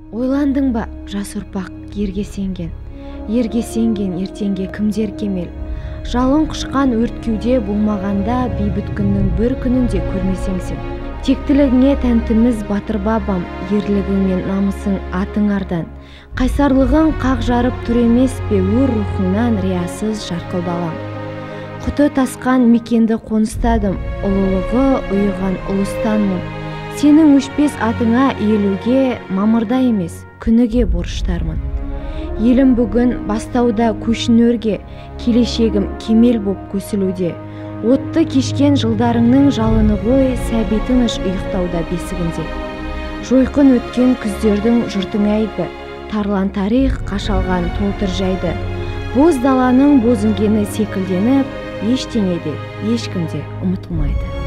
Ойландың ба, жас ұрпақ ерге сенген ертеңге кімдер кемел? Жалын құшқан өрт кеуде болмағанда бейбіт күннің бір күнінде көрмесең сен. Тектілігіңе тәнтіміз батыр бабам, ерлігің мен намысың атың ардан. Қайсарлығың қақ жарып тұр емес пе өр рухыңнан риясыз жарқыл балам. Құты тасқан мекенді қоныстадым, ұлылығы ұйыған ұлыстанмын. Сенің өшпес атыңа иілуге мамырда емес, күніге борыштармын. Елім бүгін бастауда көшін өрге, келешегім кемел боп көсілуде. Отты кешкен жылдарыңның жалыны ғой, сәби тыныш ұйықтауда бесігінде. Жойқын өткен күздердің жұртың әйгі, тарлан тарих қашалған толтыр жайды. Боз даланың бозінгені секілденіп, ештеңеде ешкімде ұмытылмайды.